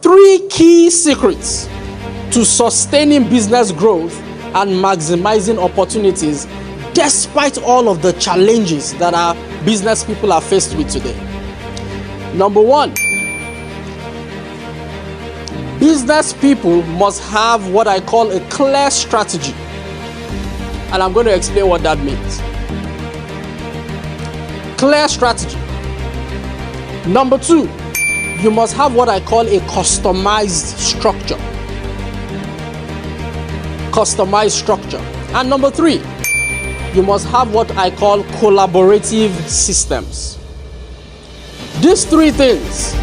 Three key secrets to sustaining business growth and maximizing opportunities despite all of the challenges that our business people are faced with today. Number one, business people must have what I call a clear strategy. And I'm going to explain what that means. Clear strategy. Number two, you must have what I call a customized structure. Customized structure. And number three, you must have what I call collaborative systems. These three things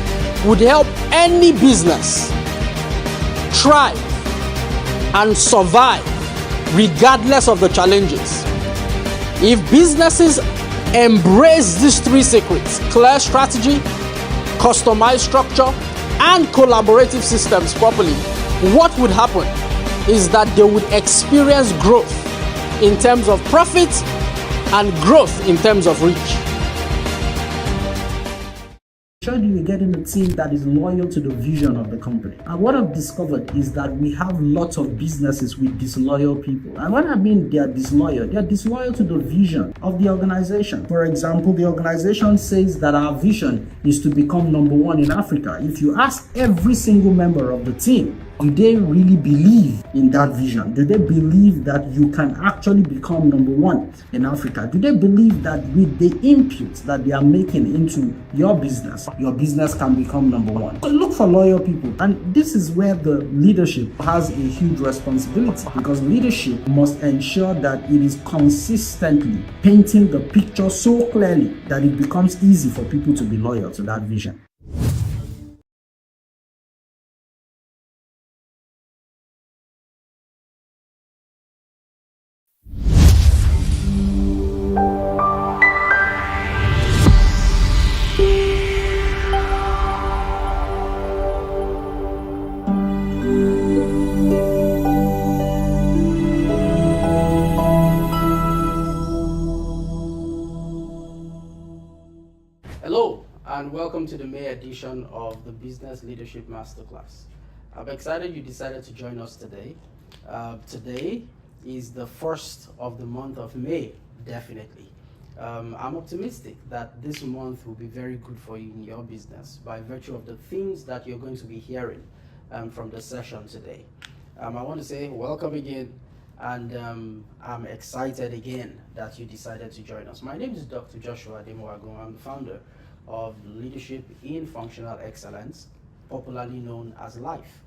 would help any business thrive and survive regardless of the challenges. If businesses embrace these three secrets, clear strategy, customized structure, and collaborative systems properly, what would happen is that they would experience growth in terms of profit and growth in terms of reach. You're getting a team that is loyal to the vision of the company. And what I've discovered is that we have lots of businesses with disloyal people. And what I mean they are disloyal to the vision of the organization. For example, the organization says that our vision is to become number one in Africa. If you ask every single member of the team, do they really believe in that vision? Do they believe that you can actually become number one in Africa? Do they believe that with the input that they are making into your business can become number one? So look for loyal people. And this is where the leadership has a huge responsibility, because leadership must ensure that it is consistently painting the picture so clearly that it becomes easy for people to be loyal to that vision. Hello, and welcome to the May edition of the Business Leadership Masterclass. I'm excited you decided to join us today. Today is the first of the month of May, definitely. I'm optimistic that this month will be very good for you in your business by virtue of the things that you're going to be hearing from the session today. I want to say welcome again, and I'm excited again that you decided to join us. My name is Dr. Joshua Ademuwagun. I'm the founder of Leadership in Functional Excellence, popularly known as LIFE.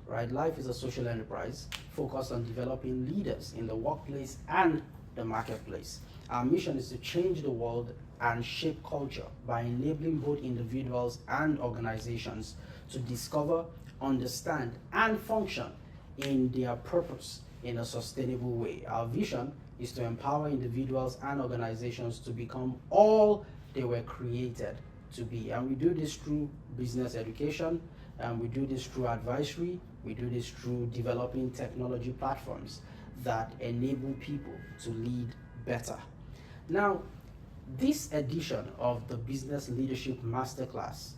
Right? LIFE is a social enterprise focused on developing leaders in the workplace and the marketplace. Our mission is to change the world and shape culture by enabling both individuals and organizations to discover, understand, and function in their purpose in a sustainable way. Our vision is to empower individuals and organizations to become all they were created to be. And we do this through business education, and we do this through advisory, we do this through developing technology platforms that enable people to lead better. Now, this edition of the Business Leadership Masterclass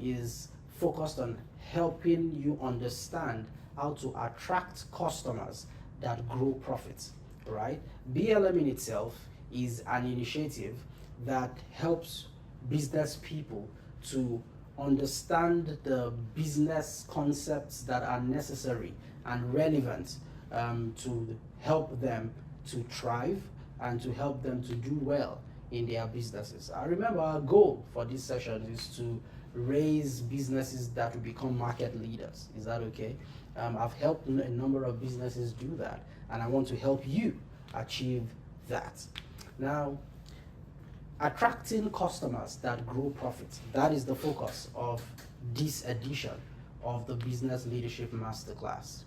is focused on helping you understand how to attract customers that grow profits, right? BLM in itself is an initiative that helps business people to understand the business concepts that are necessary and relevant to help them to thrive and to help them to do well in their businesses. I remember our goal for this session is to raise businesses that will become market leaders. Is that okay? I've helped a number of businesses do that, and I want to help you achieve that. Now, attracting customers that grow profits, that is the focus of this edition of the Business Leadership Masterclass.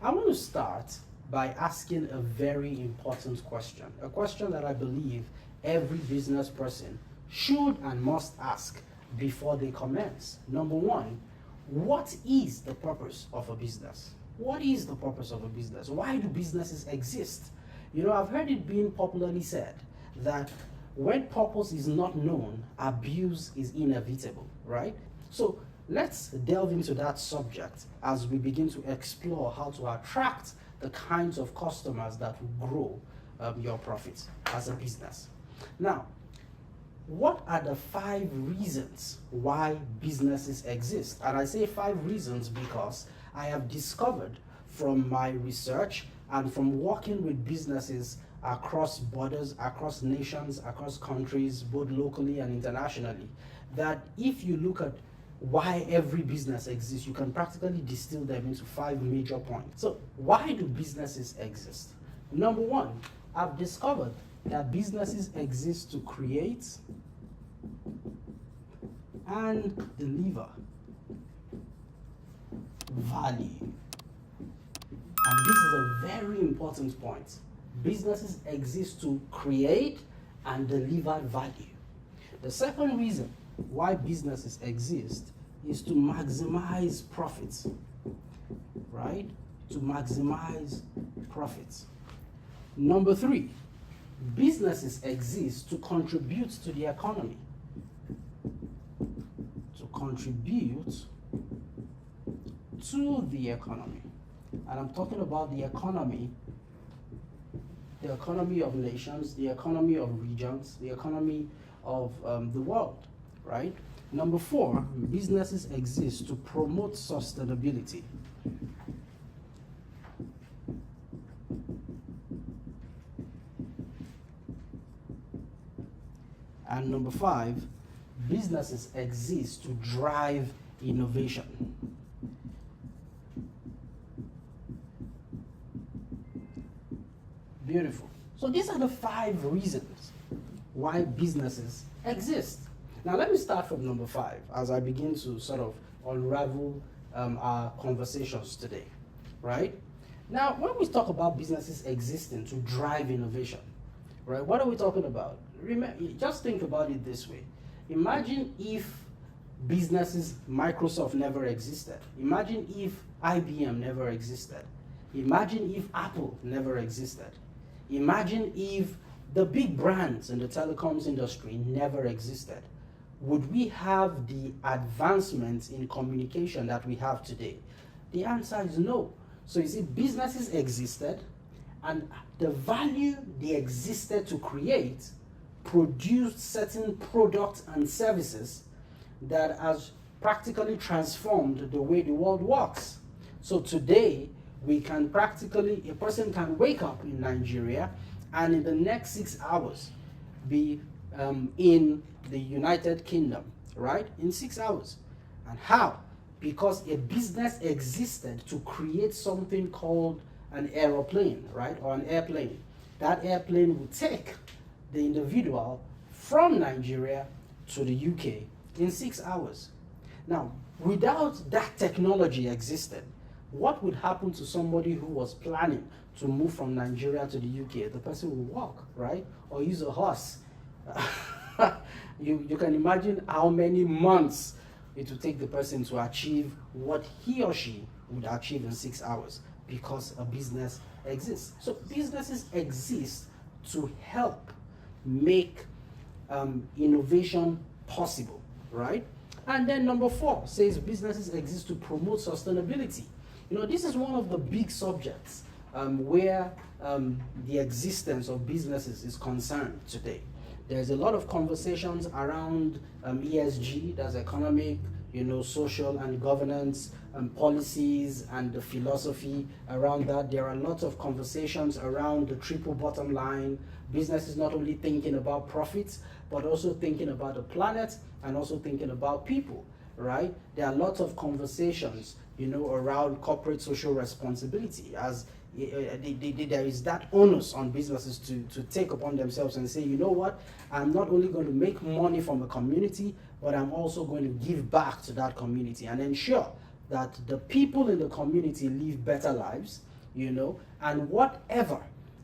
I want to start by asking a very important question, a question that I believe every business person should and must ask before they commence. Number one, what is the purpose of a business? What is the purpose of a business? Why do businesses exist? You know, I've heard it being popularly said that when purpose is not known, abuse is inevitable, right? So let's delve into that subject as we begin to explore how to attract the kinds of customers that will grow your profits as a business. Now, what are the 5 reasons why businesses exist? And I say 5 reasons because I have discovered from my research and from working with businesses across borders, across nations, across countries, both locally and internationally, that if you look at why every business exists, you can practically distill them into 5 major points. So why do businesses exist? Number 1, I've discovered that businesses exist to create and deliver value. And this is a very important point. Businesses exist to create and deliver value. The second reason why businesses exist is to maximize profits, right? To maximize profits. Number 3, businesses exist to contribute to the economy. To contribute to the economy. And I'm talking about the economy of nations, the economy of regions, the economy of the world, right? Number 4, businesses exist to promote sustainability. And number 5, businesses exist to drive innovation. Beautiful. So these are the 5 reasons why businesses exist. Now let me start from number 5 as I begin to sort of unravel our conversations today, right? Now, when we talk about businesses existing to drive innovation, right, what are we talking about? Remember, just think about it this way. Imagine if businesses, Microsoft never existed. Imagine if IBM never existed. Imagine if Apple never existed. Imagine if the big brands in the telecoms industry never existed. Would we have the advancements in communication that we have today? The answer is no. So you see, businesses existed, and the value they existed to create produced certain products and services that has practically transformed the way the world works. So today, we can practically, a person can wake up in Nigeria and in the next 6 hours be in the United Kingdom, right? In 6 hours. And how? Because a business existed to create something called an aeroplane, right? Or an airplane. That airplane would take the individual from Nigeria to the UK in 6 hours. Now, without that technology existed, what would happen to somebody who was planning to move from Nigeria to the UK? The person would walk, right? Or use a horse. You can imagine how many months it would take the person to achieve what he or she would achieve in 6 hours, because a business exists. So businesses exist to help make innovation possible, right? And then number 4 says businesses exist to promote sustainability. You know, this is one of the big subjects where the existence of businesses is concerned today. There's a lot of conversations around ESG, that's economic, social and governance policies, and the philosophy around that. There are lots of conversations around the triple bottom line. Businesses not only thinking about profits, but also thinking about the planet and also thinking about people, right? There are lots of conversations, around corporate social responsibility, as there is that onus on businesses to take upon themselves and say, you know what, I'm not only going to make money from a community, but I'm also going to give back to that community and ensure that the people in the community live better lives, and whatever,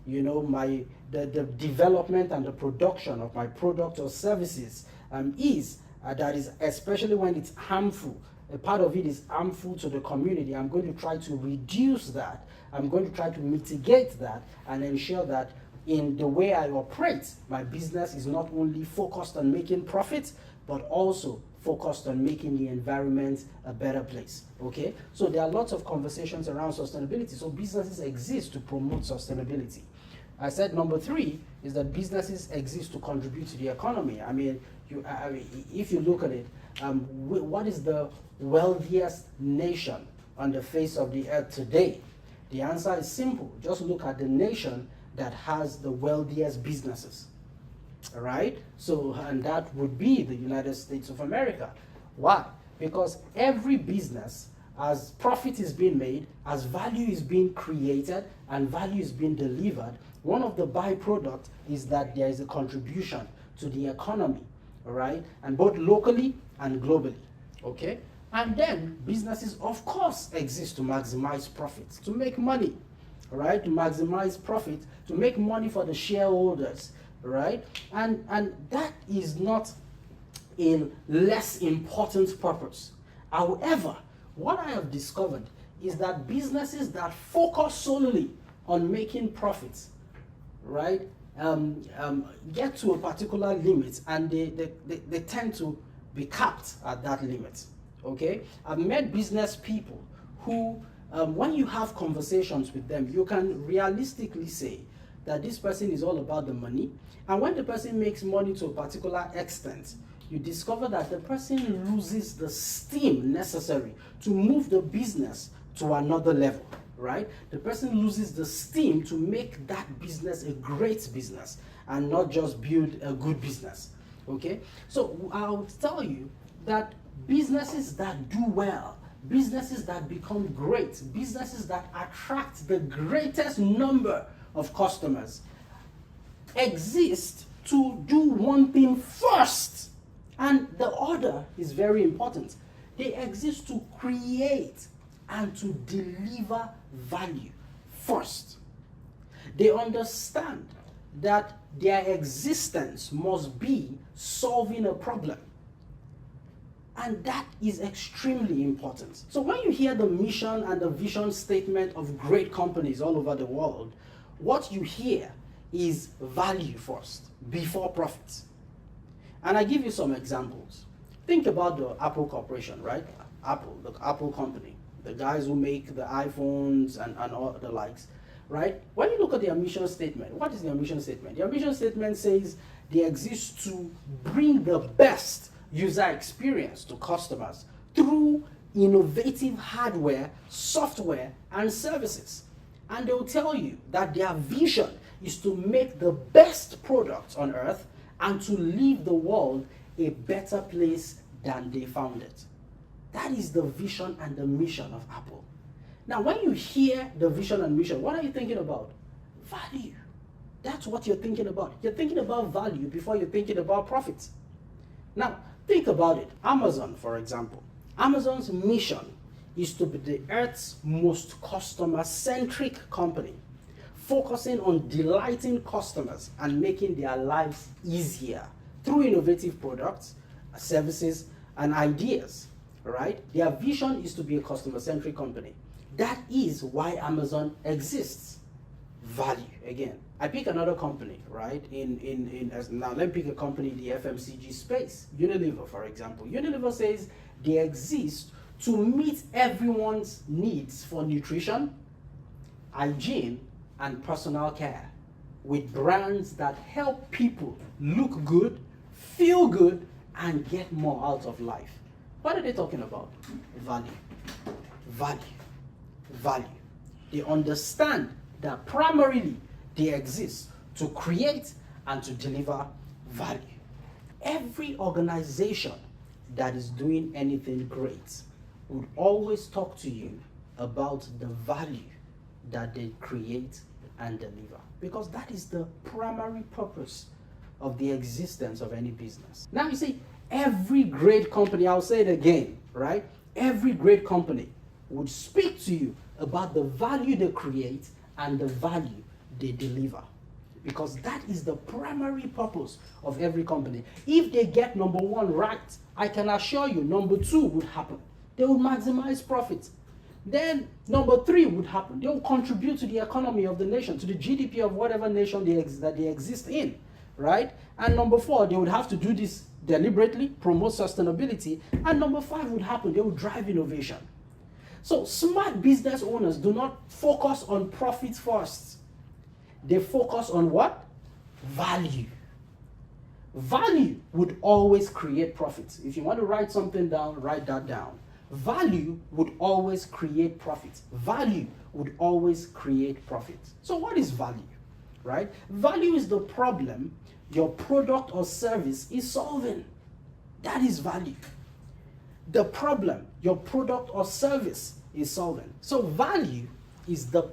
the development and the production of my product or services that is, especially when it's harmful, a part of it is harmful to the community, I'm going to try to reduce that. I'm going to try to mitigate that and ensure that in the way I operate, my business is not only focused on making profits, but also focused on making the environment a better place. Okay, so there are lots of conversations around sustainability. So businesses exist to promote sustainability. I said number 3 is that businesses exist to contribute to the economy. I mean, if you look at it, what is the wealthiest nation on the face of the earth today? The answer is simple. Just look at the nation that has the wealthiest businesses. All right? So, and that would be the United States of America. Why? Because every business, as profit is being made, as value is being created, and value is being delivered, one of the byproducts is that there is a contribution to the economy, all right? And both locally and globally, okay? And then businesses, of course, exist to maximize profits, to make money, all right? To maximize profit, to make money for the shareholders, right? And that is not a less important purpose. However, what I have discovered is that businesses that focus solely on making profits, right, get to a particular limit, and they tend to be capped at that limit. Okay, I've met business people who, when you have conversations with them, you can realistically say that this person is all about the money, and when the person makes money to a particular extent, you discover that the person loses the steam necessary to move the business to another level, right? The person loses the steam to make that business a great business and not just build a good business, okay? So I would tell you that businesses that do well, businesses that become great, businesses that attract the greatest number of customers exist to do one thing first. And the order is very important. They exist to create and to deliver value first. They understand that their existence must be solving a problem. And that is extremely important. So when you hear the mission and the vision statement of great companies all over the world, what you hear is value first, before profits. And I give you some examples. Think about the Apple Corporation, right? Apple, the Apple company, the guys who make the iPhones and all the likes, right? When you look at their mission statement, what is their mission statement? Their mission statement says they exist to bring the best user experience to customers through innovative hardware, software, and services. And they'll tell you that their vision is to make the best products on earth and to leave the world a better place than they found it. That is the vision and the mission of Apple. Now, when you hear the vision and mission, what are you thinking about? Value. That's what you're thinking about. You're thinking about value before you're thinking about profits. Now, think about it. Amazon, for example. Amazon's mission is to be the earth's most customer-centric company, focusing on delighting customers and making their lives easier through innovative products, services, and ideas, right? Their vision is to be a customer-centric company. That is why Amazon exists. Value, again. I pick another company, right? Now let me pick a company in the FMCG space. Unilever, for example. Unilever says they exist to meet everyone's needs for nutrition, hygiene, and personal care with brands that help people look good, feel good, and get more out of life. What are they talking about? Value. Value. Value. They understand that primarily they exist to create and to deliver value. Every organization that is doing anything great would always talk to you about the value that they create and deliver, because that is the primary purpose of the existence of any business. Now you see, every great company, I'll say it again, right? Every great company would speak to you about the value they create and the value they deliver, because that is the primary purpose of every company. If they get number one right, I can assure you number two would happen. They will maximize profits. Then number three would happen. They will contribute to the economy of the nation, to the GDP of whatever nation that they exist in, right? And number four, they would have to do this deliberately, promote sustainability, and number 5 would happen, they would drive innovation. So smart business owners do not focus on profits first. They focus on what? Value. Value would always create profits. If you want to write something down, write that down. Value would always create profits. Value would always create profits. So what is value, right? Value is the problem your product or service is solving. That is value. The problem your product or service is solving. So value is the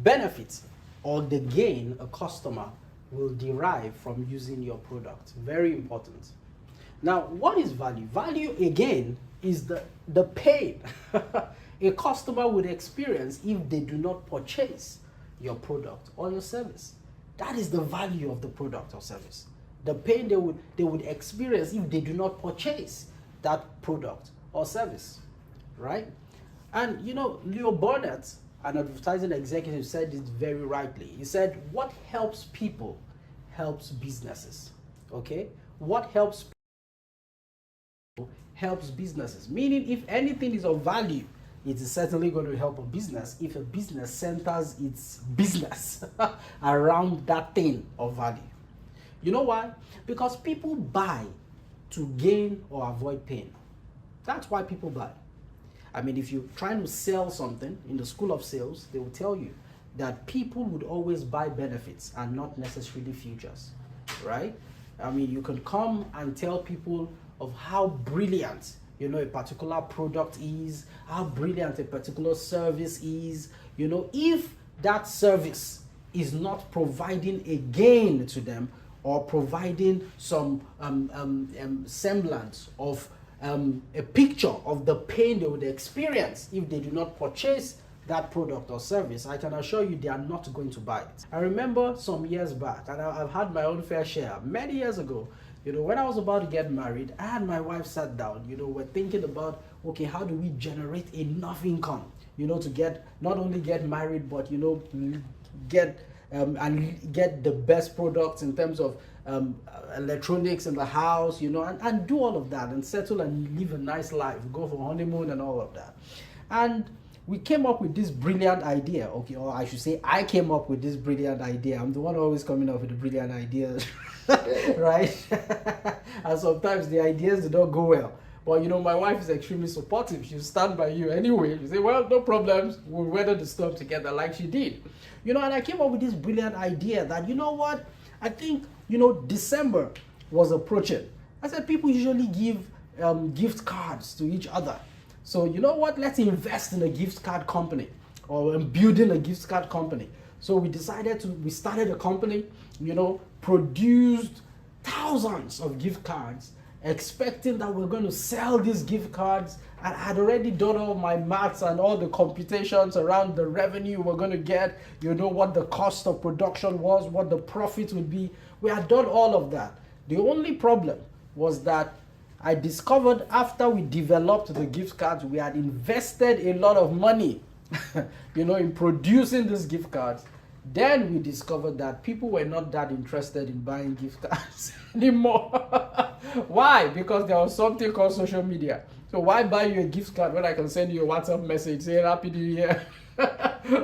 benefit or the gain a customer will derive from using your product. Very important. Now, what is value? Value, again, is the pain a customer would experience if they do not purchase your product or your service. That is the value of the product or service. The pain they would experience if they do not purchase that product or service, right? And you know, Leo Burnett, an advertising executive, said it very rightly. He said, what helps people helps businesses, okay? What helps people helps businesses. Meaning, if anything is of value, it is certainly going to help a business if a business centers its business around that thing of value. You know why? Because people buy to gain or avoid pain. That's why people buy. I mean, if you're trying to sell something in the school of sales, they will tell you that people would always buy benefits and not necessarily futures, right? I mean, you can come and tell people of how brilliant, you know, a particular product is, how brilliant a particular service is, you know, if that service is not providing a gain to them or providing some semblance of a picture of the pain they would experience if they do not purchase that product or service, I can assure you they are not going to buy it. I remember some years back, and I've had my own fair share, many years ago, you know, when I was about to get married, I and my wife sat down, you know, we're thinking about, okay, how do we generate enough income, you know, to get, not only get married, but, you know, get and get the best products in terms of electronics in the house, you know, and do all of that and settle and live a nice life, go for honeymoon and all of that. And we came up with this brilliant idea, okay, or I should say I came up with this brilliant idea. I'm the one always coming up with the brilliant ideas, right? And sometimes the ideas do not go well. But you know, my wife is extremely supportive. She'll stand by you anyway. You say, well, no problems. We'll weather the storm together like she did. You know, and I came up with this brilliant idea that, you know what? I think, you know, December was approaching. I said people usually give gift cards to each other. So you know what? Let's invest in a gift card company or building a gift card company. So we started a company, you know, produced thousands of gift cards, expecting that we're going to sell these gift cards, and I had already done all my maths and all the computations around the revenue we're going to get, you know, what the cost of production was, what the profit would be. We had done all of that. The only problem was that I discovered after we developed the gift cards, we had invested a lot of money, you know, in producing these gift cards. Then we discovered that people were not that interested in buying gift cards anymore. Why? Because there was something called social media. So why buy you a gift card when I can send you a WhatsApp message saying Happy New Year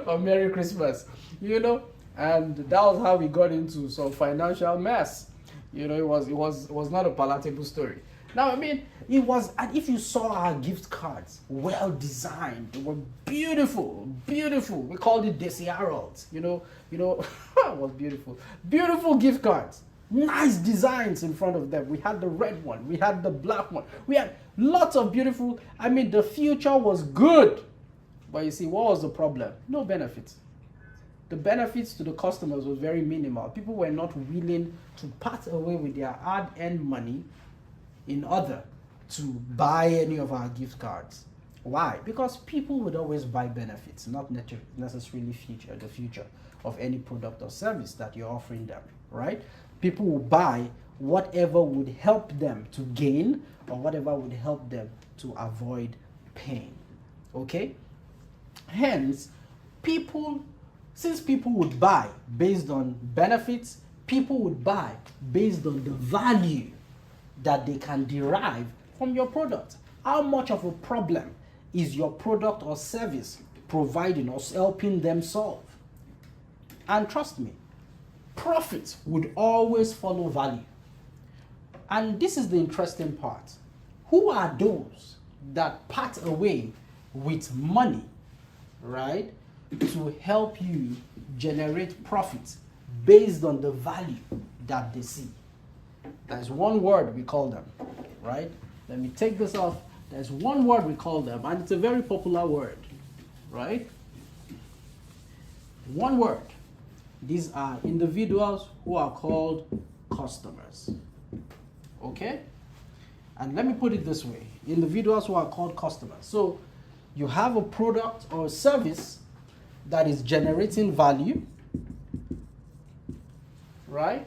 or Merry Christmas, you know? And that was how we got into some financial mess. You know, it was not a palatable story. Now, I mean, it was, and if you saw our gift cards, well designed, they were beautiful, beautiful. We called it Desi Harold's, you know, it was beautiful. Beautiful gift cards, nice designs in front of them. We had the red one, we had the black one, we had lots of beautiful, I mean, the future was good. But you see, what was the problem? No benefits. The benefits to the customers was very minimal. People were not willing to part away with their hard-earned money in order to buy any of our gift cards. Why? Because people would always buy benefits, not necessarily the future of any product or service that you're offering them, right? People will buy whatever would help them to gain or whatever would help them to avoid pain, okay? Hence, since people would buy based on benefits, people would buy based on the value that they can derive from your product. How much of a problem is your product or service providing or helping them solve? And trust me, profit would always follow value. And this is the interesting part. Who are those that part away with money, right, to help you generate profit based on the value that they see? There's one word we call them, right? Let me take this off. There's one word we call them, and it's a very popular word, right? One word. These are individuals who are called customers. Okay? And let me put it this way. Individuals who are called customers. So you have a product or a service that is generating value, right?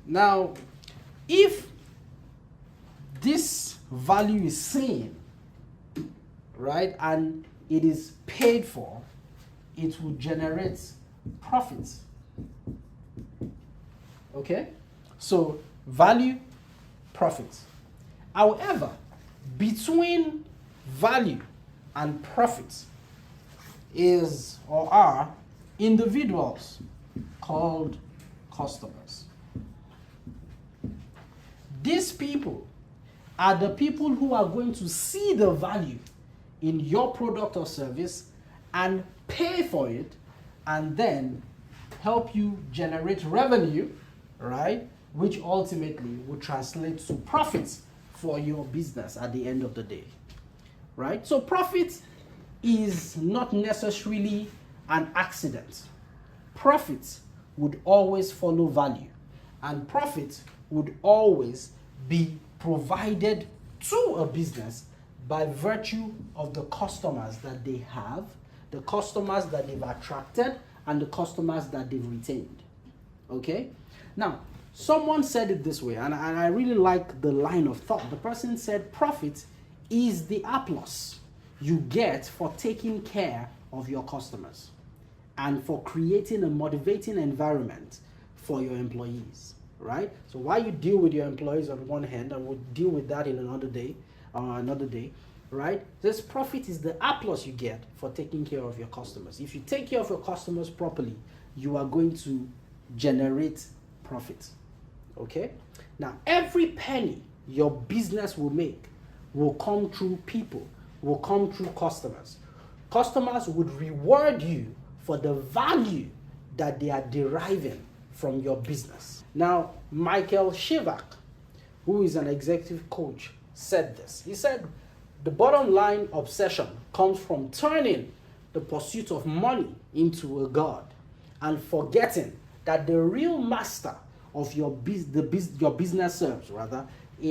Now, if this value is seen, right, and it is paid for, it will generate profits. Okay? So value, profit. However, between value and profit is or are individuals called customers. These people are the people who are going to see the value in your product or service and pay for it, and then help you generate revenue, right, which ultimately will translate to profits for your business at the end of the day, right? So profit is not necessarily an accident. Profit would always follow value, and profit would always be provided to a business by virtue of the customers that they have, the customers that they've attracted, and the customers that they've retained. Okay? Now, someone said it this way, and I really like the line of thought. The person said, profit is the applause you get for taking care of your customers and for creating a motivating environment for your employees, right? So while you deal with your employees on one hand, and we'll deal with that in another day, right? This profit is the applause you get for taking care of your customers. If you take care of your customers properly, you are going to generate profit. Okay? Now, every penny your business will make will come through people, will come through customers. Customers would reward you for the value that they are deriving from your business. Now, Michael Shivak, who is an executive coach, said this. He said, the bottom line obsession comes from turning the pursuit of money into a god and forgetting that the real master of your business serves, rather,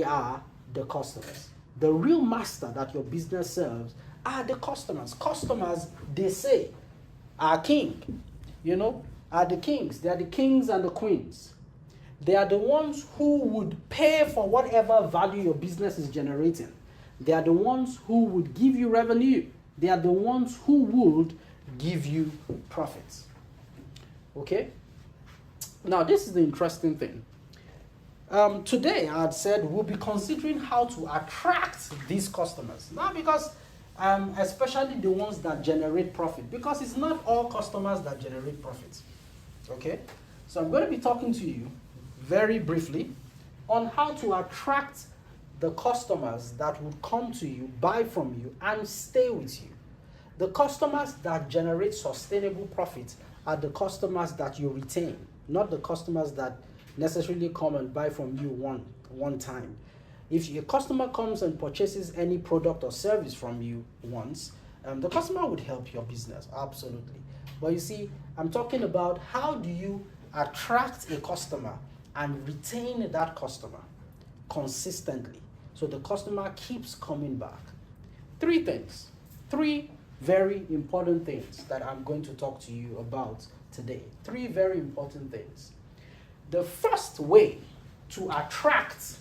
are the customers. The real master that your business serves are the customers. Customers, they say, are king, are the kings. They are the kings and the queens. They are the ones who would pay for whatever value your business is generating. They are the ones who would give you revenue. They are the ones who would give you profits. Okay? Now, this is the interesting thing. Today, I had said we'll be considering how to attract these customers. Now, because especially the ones that generate profit, because it's not all customers that generate profits. Okay? So I'm going to be talking to you very briefly on how to attract the customers that would come to you, buy from you, and stay with you. The customers that generate sustainable profits are the customers that you retain, not the customers that necessarily come and buy from you one time. If your customer comes and purchases any product or service from you once, the customer would help your business, absolutely. But you see, I'm talking about how do you attract a customer and retain that customer consistently so the customer keeps coming back. Three things, three very important things that I'm going to talk to you about today. Three very important things. The first way to attract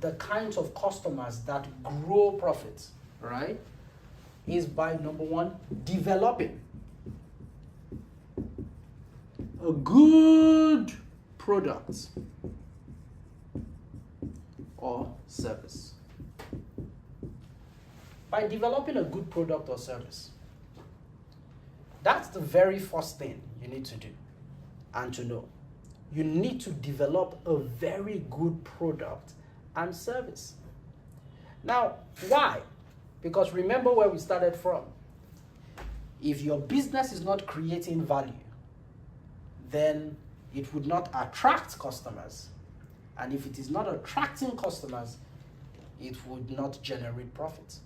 the kinds of customers that grow profits, right, is by, number one, developing a good product or service. By developing a good product or service, that's the very first thing you need to do and to know. You need to develop a very good product and service. Now, why? Because remember where we started from. If your business is not creating value, then it would not attract customers. And if it is not attracting customers, it would not generate profit.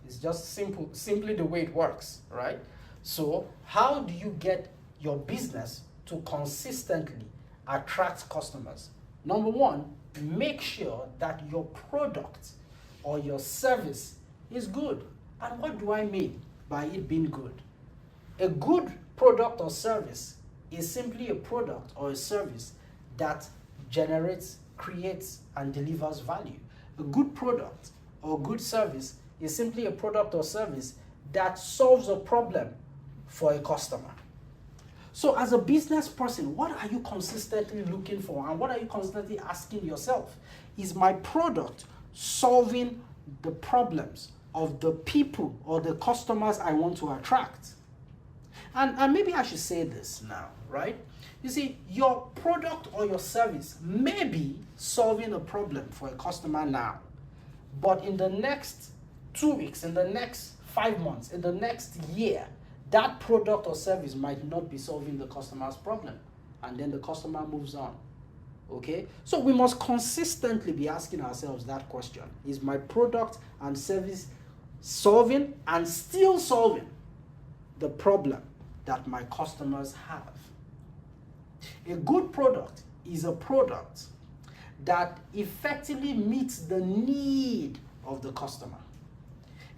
It's just simply the way it works, right? So how do you get your business to consistently attract customers? Number one, make sure that your product or your service is good. And what do I mean by it being good? A good product or service is simply a product or a service that generates, creates, and delivers value. A good product or good service is simply a product or service that solves a problem for a customer. So as a business person, what are you consistently looking for, and what are you constantly asking yourself? Is my product solving the problems of the people or the customers I want to attract? And maybe I should say this now, right? You see, your product or your service may be solving a problem for a customer now, but in the next 2 weeks, in the next 5 months, in the next year, that product or service might not be solving the customer's problem, and then the customer moves on. Okay? So we must consistently be asking ourselves that question. Is my product and service solving and still solving the problem that my customers have? A good product is a product that effectively meets the need of the customer.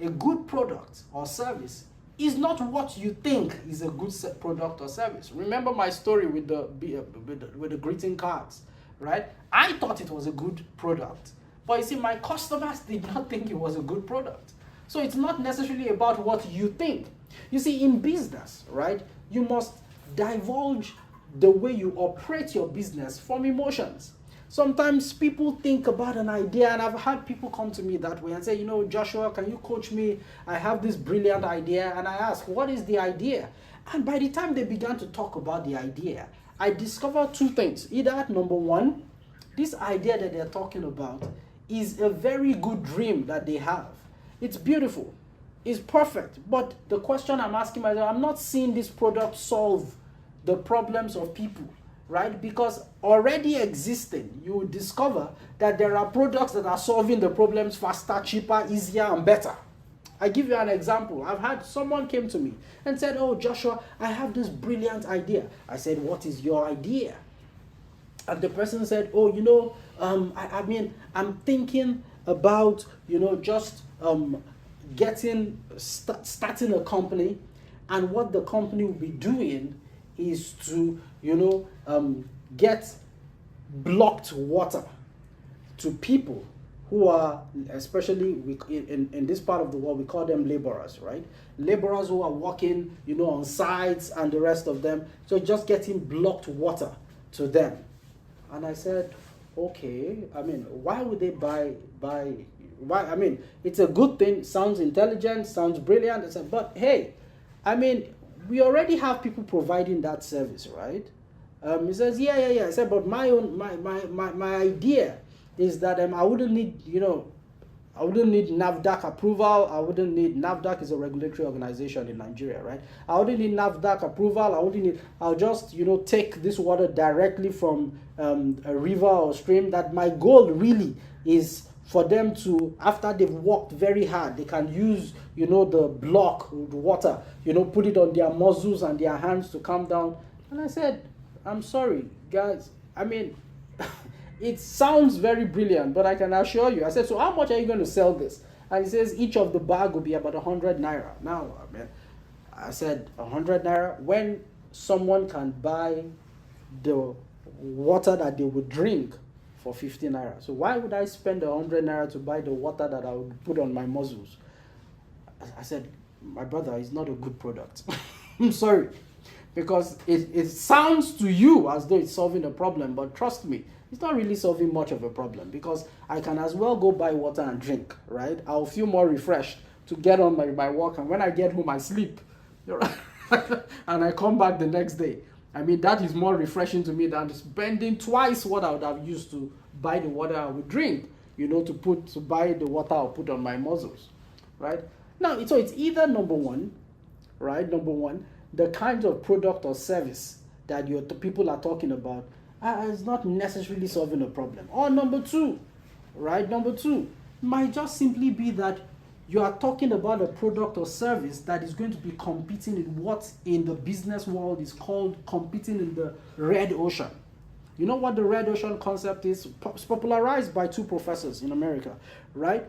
A good product or service is not what you think is a good product or service. Remember my story with the greeting cards, right? I thought it was a good product, but you see, my customers did not think it was a good product. So it's not necessarily about what you think. You see, in business, right, you must divulge the way you operate your business from emotions. Sometimes people think about an idea, and I've had people come to me that way and say, Joshua, can you coach me? I have this brilliant idea. And I ask, what is the idea? And by the time they began to talk about the idea, I discovered two things. Either, number one, this idea that they're talking about is a very good dream that they have. It's beautiful. It's perfect. But the question I'm asking myself, I'm not seeing this product solve the problems of people. Right? Because already existing, you will discover that there are products that are solving the problems faster, cheaper, easier, and better. I give you an example. I've had someone came to me and said, "Oh, Joshua, I have this brilliant idea." I said, "What is your idea?" And the person said, "Oh, I'm thinking about, just starting a company, and what the company will be doing is to, get blocked water to people who are, especially in this part of the world, we call them laborers, right? Laborers who are working, on sites and the rest of them. So just getting blocked water to them." And I said, okay, why would they buy, why? It's a good thing, sounds intelligent, sounds brilliant. I said, but hey, we already have people providing that service, right? He says, yeah. I said, but my idea is that I wouldn't need, I wouldn't need NAFDAC approval. I wouldn't need, NAFDAC is a regulatory organization in Nigeria, right? I wouldn't need NAFDAC approval. I'll just, take this water directly from a river or stream. That my goal really is for them to, after they've worked very hard, they can use, the block, the water, put it on their muscles and their hands to calm down. And I said, I'm sorry, guys. It sounds very brilliant, but I can assure you. I said, so how much are you going to sell this? And he says, each of the bag will be about 100 naira. Now, I said, 100 naira? When someone can buy the water that they would drink for 50 naira. So why would I spend 100 naira to buy the water that I would put on my muscles? I said, my brother, it's not a good product. I'm sorry. Because it sounds to you as though it's solving a problem, but trust me, it's not really solving much of a problem, because I can as well go buy water and drink, right? I'll feel more refreshed to get on my walk, and when I get home, I sleep, and I come back the next day. I mean, that is more refreshing to me than spending twice what I would have used to buy the water I would drink, to buy the water I'll put on my muscles, right? Now, so it's either number one, right? Number one, the kind of product or service that the people are talking about is not necessarily solving a problem. Or number two, right? Number two might just simply be that you are talking about a product or service that is going to be competing in what in the business world is called competing in the red ocean. You know what the red ocean concept is? It's popularized by two professors in America, right?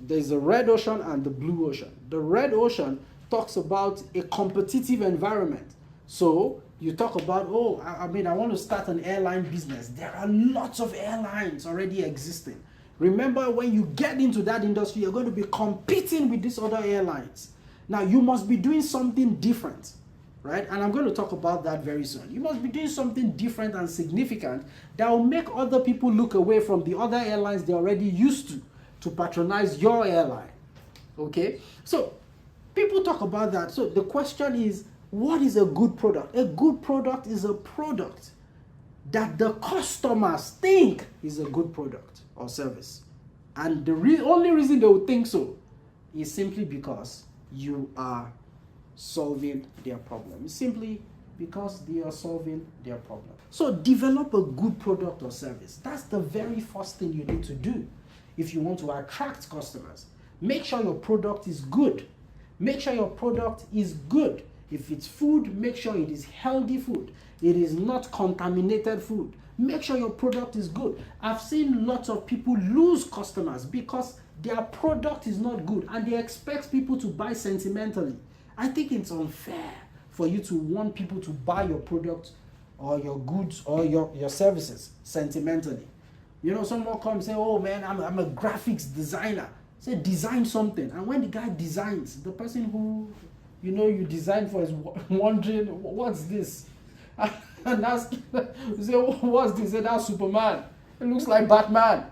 There's the red ocean and the blue ocean. The red ocean talks about a competitive environment. So you talk about, I want to start an airline business. There are lots of airlines already existing. Remember, when you get into that industry, you're going to be competing with these other airlines. Now, you must be doing something different, right? And I'm going to talk about that very soon. You must be doing something different and significant that will make other people look away from the other airlines they're already used to patronize your airline, okay? So people talk about that. So the question is, what is a good product? A good product is a product that the customers think is a good product or service. And the only reason they would think so is simply because you are solving their problem. It's simply because they are solving their problem. So develop a good product or service. That's the very first thing you need to do if you want to attract customers. Make sure your product is good. Make sure your product is good. If it's food, make sure it is healthy food. It is not contaminated food. Make sure your product is good. I've seen lots of people lose customers because their product is not good and they expect people to buy sentimentally. I think it's unfair for you to want people to buy your product or your goods or your services sentimentally. Someone comes and say, oh man, I'm a graphics designer. Say, design something. And when the guy designs, the person who you design for is wondering, what's this? And ask, say, what's this? Say, that's Superman. It looks like Batman.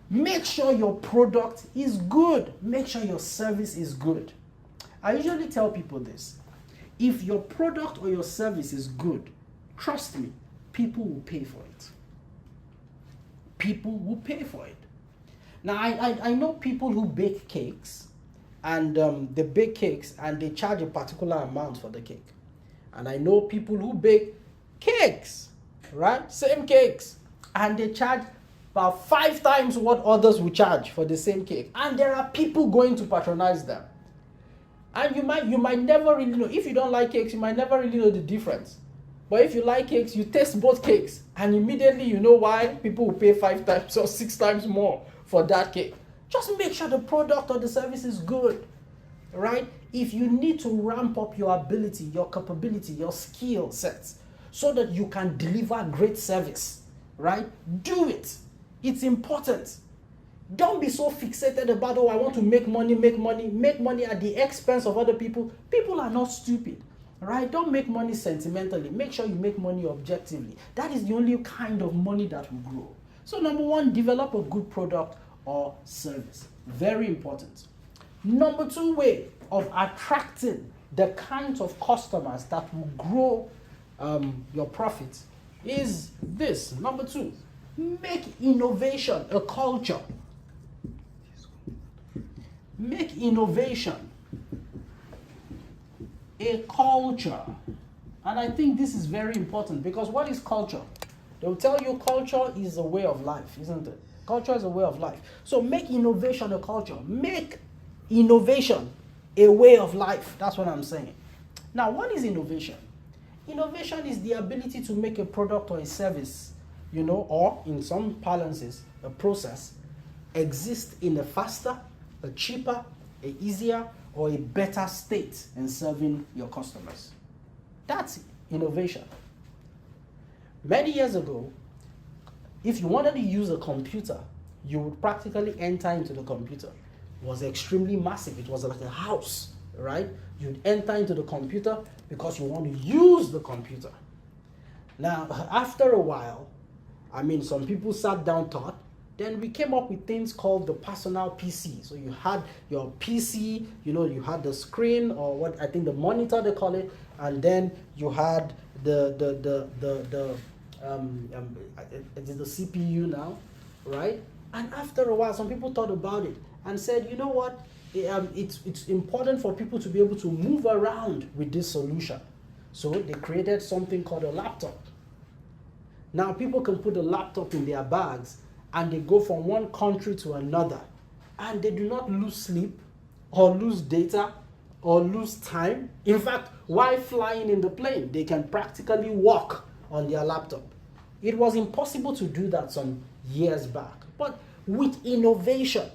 Make sure your product is good. Make sure your service is good. I usually tell people this. If your product or your service is good, trust me, people will pay for it. People will pay for it. Now, I know people who bake cakes, and they bake cakes and they charge a particular amount for the cake. And I know people who bake cakes, right? Same cakes. And they charge about 5 times what others would charge for the same cake. And there are people going to patronize them. And you might never really know. If you don't like cakes, you might never really know the difference. But if you like cakes, you taste both cakes. And immediately you know why people will pay 5 times or 6 times more for that cake. Just make sure the product or the service is good, right? If you need to ramp up your ability, your capability, your skill sets, so that you can deliver great service, right? Do it. It's important. Don't be so fixated about, I want to make money at the expense of other people. People are not stupid, right? Don't make money sentimentally. Make sure you make money objectively. That is the only kind of money that will grow. So number one, develop a good product or service. Very important. Number 2 way of attracting the kinds of customers that will grow your profit is this. Number 2, make innovation a culture. Make innovation a culture. And I think this is very important, because what is culture? They'll tell you culture is a way of life, isn't it? Culture is a way of life. So make innovation a culture. Make innovation a way of life. That's what I'm saying. Now, what is innovation? Innovation is the ability to make a product or a service, or in some parlances, a process, exist in a faster, a cheaper, a easier, or a better state in serving your customers. That's innovation. Many years ago, if you wanted to use a computer, you would practically enter into the computer. It was extremely massive. It was like a house, right? You'd enter into the computer because you want to use the computer. Now, after a while, some people sat down, thought, then we came up with things called the personal PC. So you had your PC, you had the screen, or what I think the monitor they call it, and then you had the CPU now, right? And after a while, some people thought about it and said, you know what, it's important for people to be able to move around with this solution. So they created something called a laptop. Now people can put a laptop in their bags and they go from one country to another, and they do not lose sleep or lose data or lose time. In fact, while flying in the plane, they can practically walk on their laptop. It was impossible to do that some years back, but with innovation,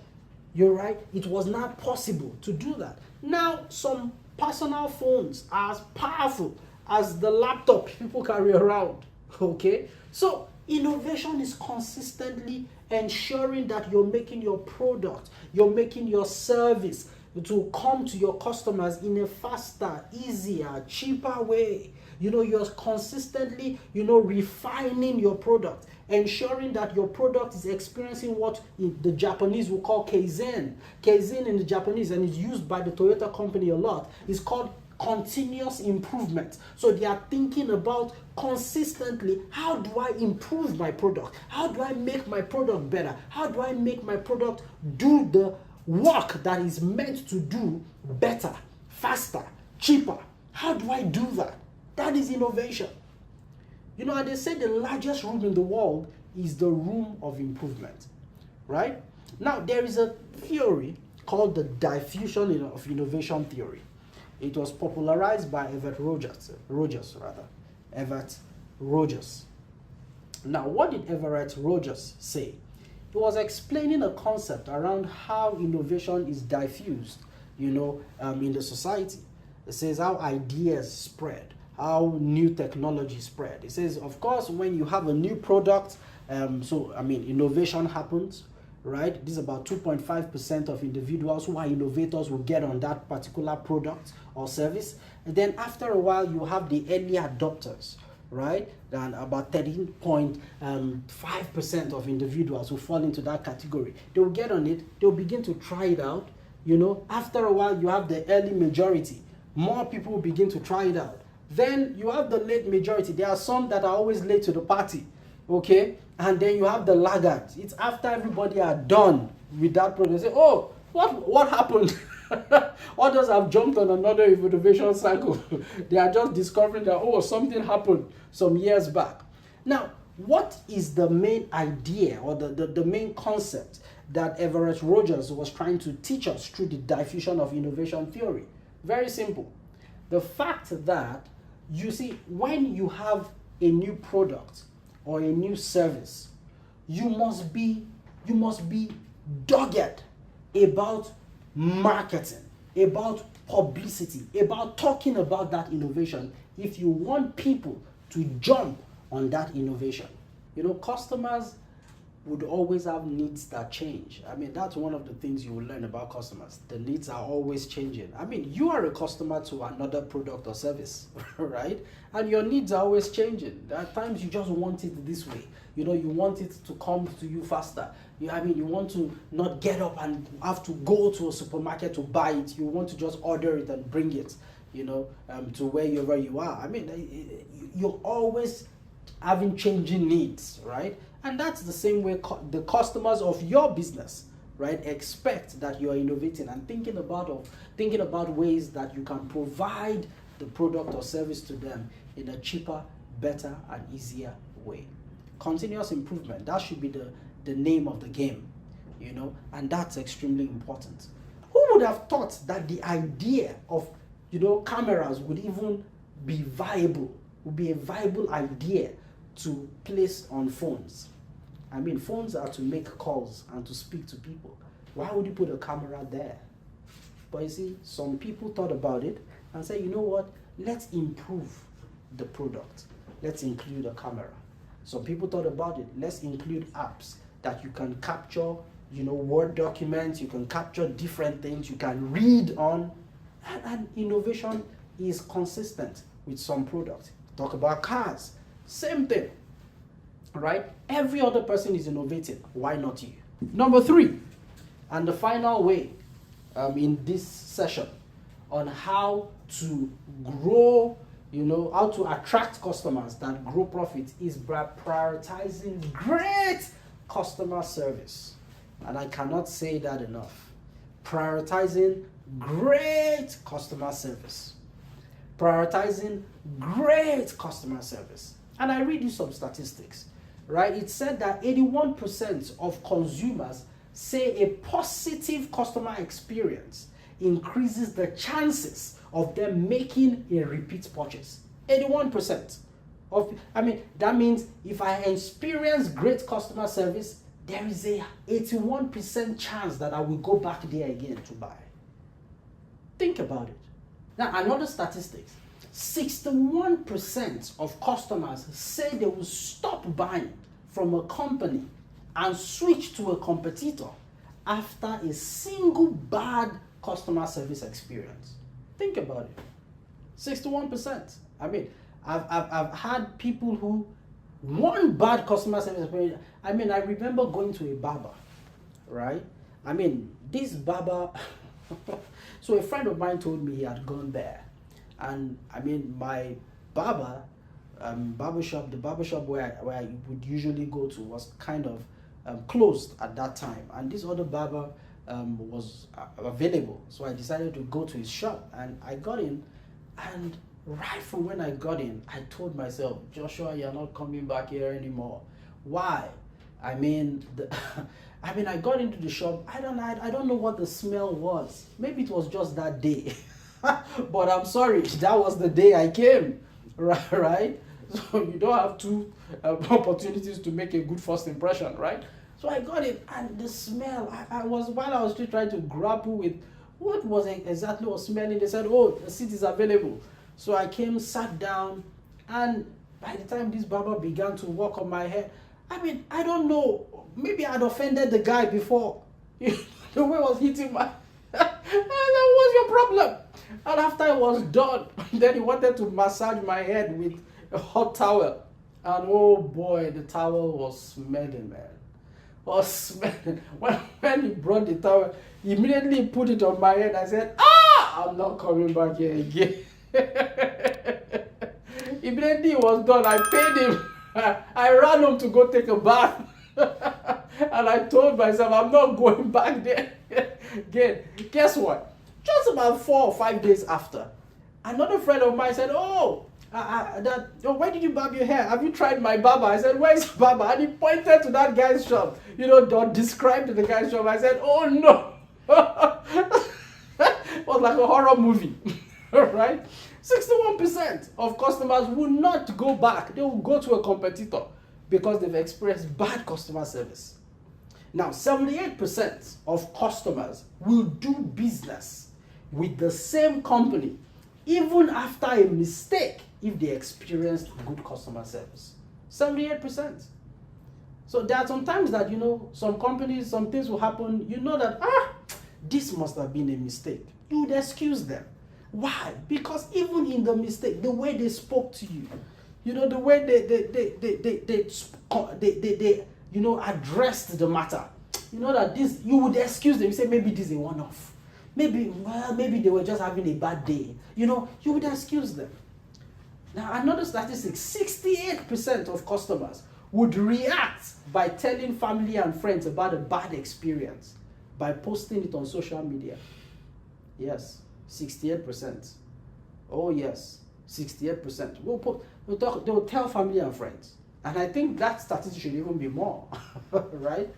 you're right, it was not possible to do that. Now some personal phones are as powerful as the laptop people carry around. Okay, so innovation is consistently ensuring that you're making your product, you're making your service to come to your customers in a faster, easier, cheaper way. You're consistently, refining your product, ensuring that your product is experiencing what the Japanese will call kaizen. Kaizen in the Japanese, and it's used by the Toyota company a lot, is called continuous improvement. So they are thinking about consistently, how do I improve my product? How do I make my product better? How do I make my product do the work that is meant to do better, faster, cheaper? How do I do that? That is innovation. And they say the largest room in the world is the room of improvement, right? Now, there is a theory called the diffusion of innovation theory. It was popularized by Everett Rogers. Now, what did Everett Rogers say? He was explaining a concept around how innovation is diffused, in the society. It says how ideas spread, how new technology spread. It says, of course, when you have a new product, innovation happens, right? This is about 2.5% of individuals who are innovators will get on that particular product or service. And then after a while, you have the early adopters, right? And about 13.5% of individuals who fall into that category. They will get on it, they'll begin to try it out. After a while, you have the early majority. More people will begin to try it out. Then you have the late majority. There are some that are always late to the party, okay? And then you have the laggards. It's after everybody are done with that product. They say, oh, what happened? Others have jumped on another innovation cycle. They are just discovering that, something happened some years back. Now, what is the main idea or the main concept that Everett Rogers was trying to teach us through the diffusion of innovation theory? Very simple. The fact that, you see, when you have a new product or a new service, you must be dogged about marketing, about publicity, about talking about that innovation if you want people to jump on that innovation. Customers would always have needs that change. That's one of the things you will learn about customers. The needs are always changing. You are a customer to another product or service, right? And your needs are always changing. At times you just want it this way. You want it to come to you faster. You want to not get up and have to go to a supermarket to buy it. You want to just order it and bring it, to wherever you are. You're always having changing needs, right? And that's the same way the customers of your business, right, expect that you are innovating and thinking about ways that you can provide the product or service to them in a cheaper, better, and easier way. Continuous improvement, that should be the name of the game, and that's extremely important. Who would have thought that the idea of, cameras would even be a viable idea to place on phones? Phones are to make calls and to speak to people. Why would you put a camera there? But you see, some people thought about it and said, you know what, let's improve the product. Let's include a camera. Some people thought about it, let's include apps that you can capture, Word documents, you can capture different things, you can read on. And innovation is consistent with some products. Talk about cars. Same thing, right? Every other person is innovating. Why not you? Number 3, and the final way in this session on how to grow, how to attract customers that grow profit is by prioritizing great customer service. And I cannot say that enough. Prioritizing great customer service. Prioritizing great customer service. And I read you some statistics, right? It said that 81% of consumers say a positive customer experience increases the chances of them making a repeat purchase. 81% that means if I experience great customer service, there is a 81% chance that I will go back there again to buy. Think about it. Now, another statistics, 61% of customers say they will stop buying from a company and switch to a competitor after a single bad customer service experience. Think about it. 61%. I've had people who, one bad customer service experience. I remember going to a barber, right? This barber, so a friend of mine told me he had gone there. And my barber, barbershop, the barbershop where I would usually go to was kind of closed at that time. And this other barber was available. So I decided to go to his shop, and I got in, and right from when I got in, I told myself, Joshua, you're not coming back here anymore. Why? I got into the shop. I don't know what the smell was. Maybe it was just that day. But I'm sorry, that was the day I came, right? So you don't have two opportunities to make a good first impression, right? So I got it, and the smell, while I was still trying to grapple with what was exactly was smelling, they said, oh, the seat is available. So I came, sat down, and by the time this barber began to work on my hair, I don't know, maybe I'd offended the guy before. The way I was hitting my, that was your problem. And after I was done, then he wanted to massage my head with a hot towel. And oh boy, the towel was smelling, man. Was smelling. When he brought the towel, he immediately put it on my head. I said, I'm not coming back here again. Immediately he was done, I paid him. I ran home to go take a bath. And I told myself, I'm not going back there again. Guess what? Just about 4 or 5 days after, another friend of mine said, where did you barb your hair? Have you tried my barber? I said, where's your barber? And he pointed to that guy's shop, described the guy's shop. I said, oh no. It was like a horror movie, right? 61% of customers will not go back. They will go to a competitor because they've experienced bad customer service. Now, 78% of customers will do business with the same company even after a mistake if they experienced good customer service. 78%. So there are some times that, some companies, some things will happen, that, this must have been a mistake. You would excuse them. Why? Because even in the mistake, the way they spoke to you, the way they addressed the matter, that this, you would excuse them. You say, maybe this is a one-off. Maybe they were just having a bad day. You would excuse them. Now, another statistic, 68% of customers would react by telling family and friends about a bad experience by posting it on social media. Yes, 68%. Oh yes, 68%. They will tell family and friends. And I think that statistic should even be more, right?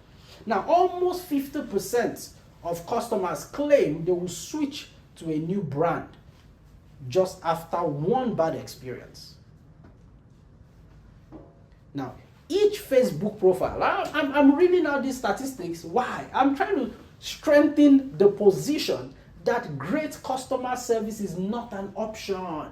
Now, almost 50% of customers claim they will switch to a new brand just after one bad experience. Now, each Facebook profile, I'm reading out these statistics. Why? I'm trying to strengthen the position that great customer service is not an option.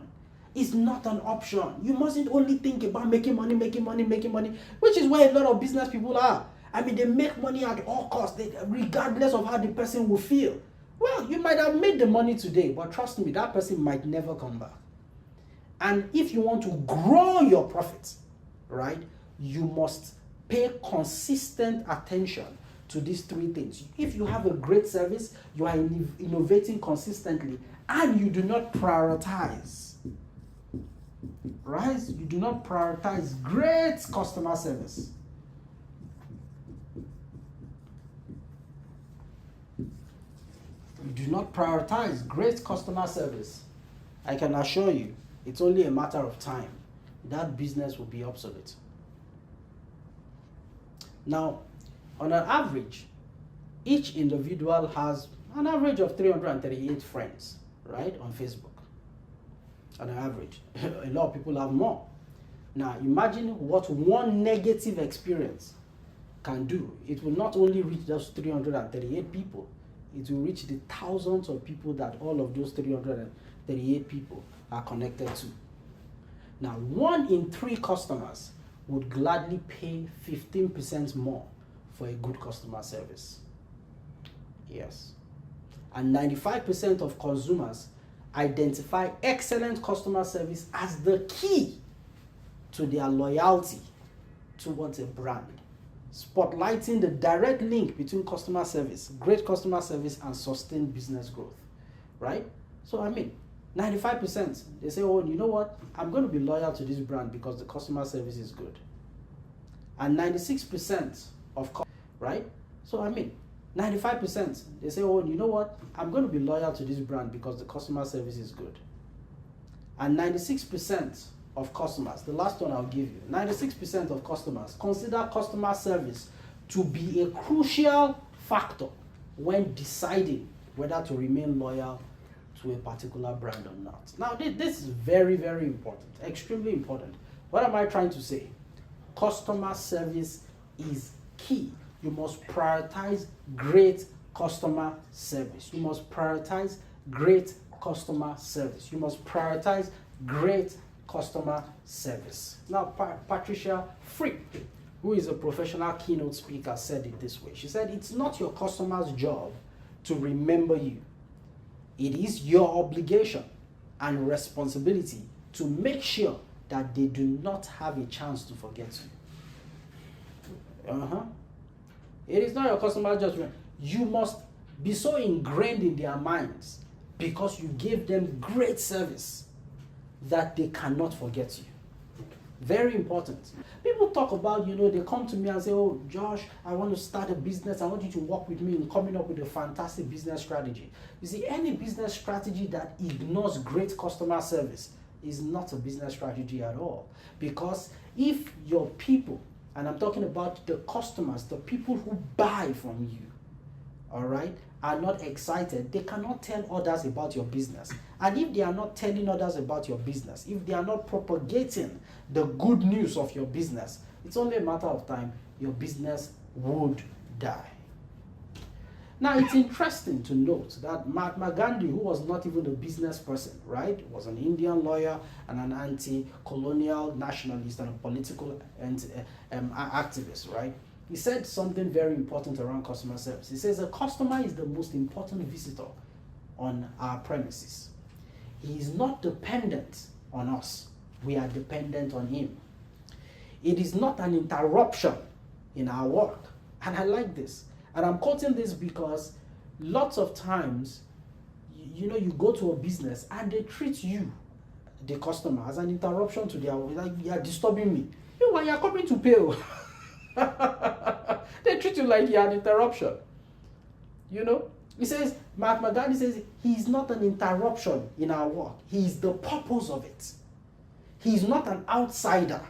It's not an option. You mustn't only think about making money, which is where a lot of business people are. They make money at all costs, regardless of how the person will feel. Well, you might have made the money today, but trust me, that person might never come back. And if you want to grow your profits, right? You must pay consistent attention to these three things. If you have a great service, you are innovating consistently, and you do not prioritize, right? You do not prioritize great customer service. You do not prioritize great customer service. I can assure you, it's only a matter of time. That business will be obsolete. Now, on an average, each individual has an average of 338 friends, right, on Facebook. On an average. A lot of people have more. Now, imagine what one negative experience can do. It will not only reach those 338 people, it will reach the thousands of people that all of those 338 people are connected to. Now, 1 in 3 customers would gladly pay 15% more for a good customer service. Yes. And 95% of consumers identify excellent customer service as the key to their loyalty towards a brand, spotlighting the direct link between customer service, great customer service, and sustained business growth, right? So, 95%, they say, oh, you know what? I'm going to be loyal to this brand because the customer service is good. And 96% of, right? So, 95%, they say, oh, you know what? I'm going to be loyal to this brand because the customer service is good. And 96% of customers, the last one I'll give you, 96% of customers consider customer service to be a crucial factor when deciding whether to remain loyal to a particular brand or not. Now, this is very, very important, extremely important. What am I trying to say? Customer service is key. You must prioritize great customer service. You must prioritize great customer service. You must prioritize great customer service. Now, Patricia Frick, who is a professional keynote speaker, said it this way. She said, it's not your customer's job to remember you. It is your obligation and responsibility to make sure that they do not have a chance to forget you. It is not your customer's judgment. You must be so ingrained in their minds because you gave them great service that they cannot forget you. Very important. People talk about, they come to me and say, oh, Josh, I want to start a business. I want you to work with me in coming up with a fantastic business strategy. You see, any business strategy that ignores great customer service is not a business strategy at all. Because if your people, and I'm talking about the customers, the people who buy from you, all right, are not excited, they cannot tell others about your business. And if they are not telling others about your business, if they are not propagating the good news of your business, it's only a matter of time your business would die. Now, it's interesting to note that Mahatma Gandhi, who was not even a business person, right, was an Indian lawyer and an anti-colonial nationalist and a political activist, right? He said something very important around customer service. He says a customer is the most important visitor on our premises. He is not dependent on us. We are dependent on him. It is not an interruption in our work. And I like this. And I'm quoting this because lots of times, you go to a business and they treat you, the customer, as an interruption to their work. Like, you are disturbing me. You are coming to pay. They treat you like you're an interruption. He says, Mahatma Gandhi says, he is not an interruption in our work. He is the purpose of it. He is not an outsider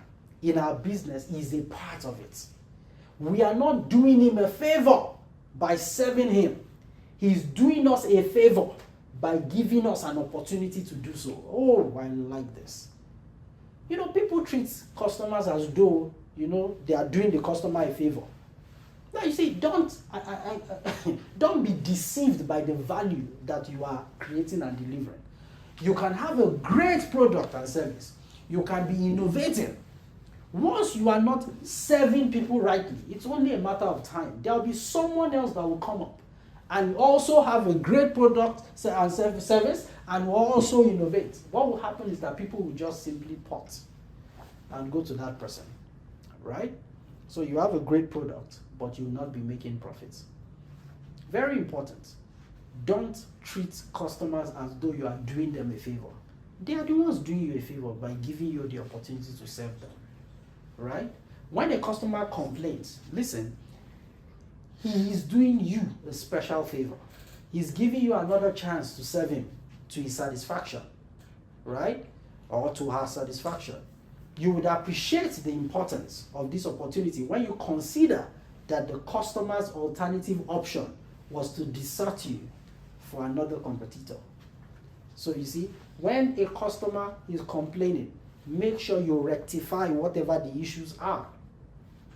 in our business. He is a part of it. We are not doing him a favor by serving him. He is doing us a favor by giving us an opportunity to do so. Oh, I like this. People treat customers as though, they are doing the customer a favor. Now, you see, don't be deceived by the value that you are creating and delivering. You can have a great product and service. You can be innovating. Once you are not serving people rightly, it's only a matter of time. There will be someone else that will come up and also have a great product and service and will also innovate. What will happen is that people will just simply pot and go to that person. right? So you have a great product, but you'll not be making profits. Very important. Don't treat customers as though you are doing them a favor. They are the ones doing you a favor by giving you the opportunity to serve them, right? When a customer complains, listen, he is doing you a special favor. He's giving you another chance to serve him to his satisfaction, right? Or to her satisfaction. You would appreciate the importance of this opportunity when you consider that the customer's alternative option was to desert you for another competitor. So you see, when a customer is complaining, make sure you rectify whatever the issues are.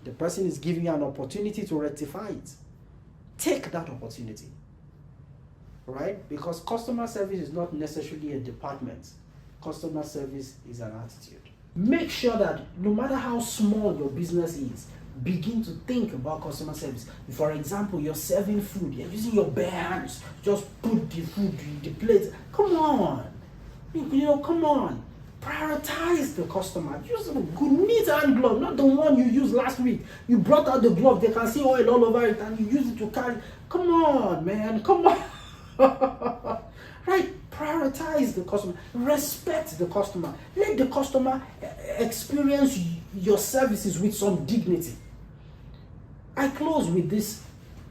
The person is giving you an opportunity to rectify it. Take that opportunity, right? Because customer service is not necessarily a department. Customer service is an attitude. Make sure that no matter how small your business is, begin to think about customer service. For example, you're serving food, you're using your bare hands, just put the food in the plate. Come on, come on. Prioritize the customer. Use a good neat hand glove, not the one you used last week. You brought out the glove, they can see oil all over it, and you use it to carry. Come on, man, come on. Right? Prioritize the customer. Respect the customer. Let the customer experience your services with some dignity. I close with these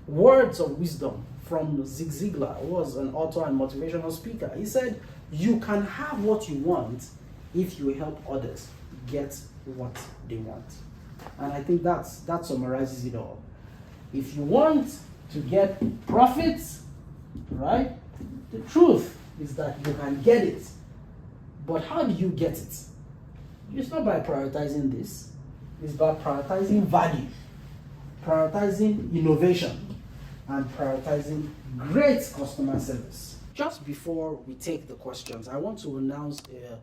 words of wisdom from Zig Ziglar, who was an author and motivational speaker. He said, you can have what you want if you help others get what they want. And I think that summarizes it all. If you want to get profits, right, the truth is that you can get it. But how do you get it? It's not by prioritizing this. It's by prioritizing value, prioritizing innovation, and prioritizing great customer service. Just before we take the questions, I want to announce a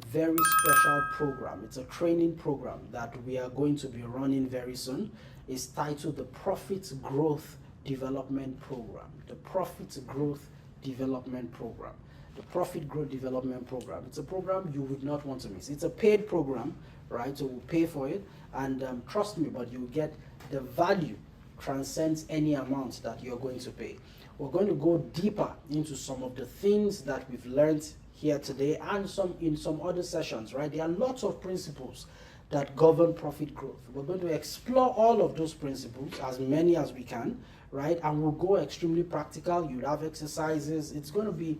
very special program. It's a training program that we are going to be running very soon. It's titled the Profit Growth Development Program. The Profit Growth Development Program. The Profit Growth Development Program. It's a program you would not want to miss. It's a paid program, right? So we'll pay for it, and trust me, but you'll get the value transcends any amount that you're going to pay. We're going to go deeper into some of the things that we've learned here today and in some other sessions, right? There are lots of principles that govern profit growth. We're going to explore all of those principles, as many as we can, right? And we'll go extremely practical. You'll have exercises. It's going to be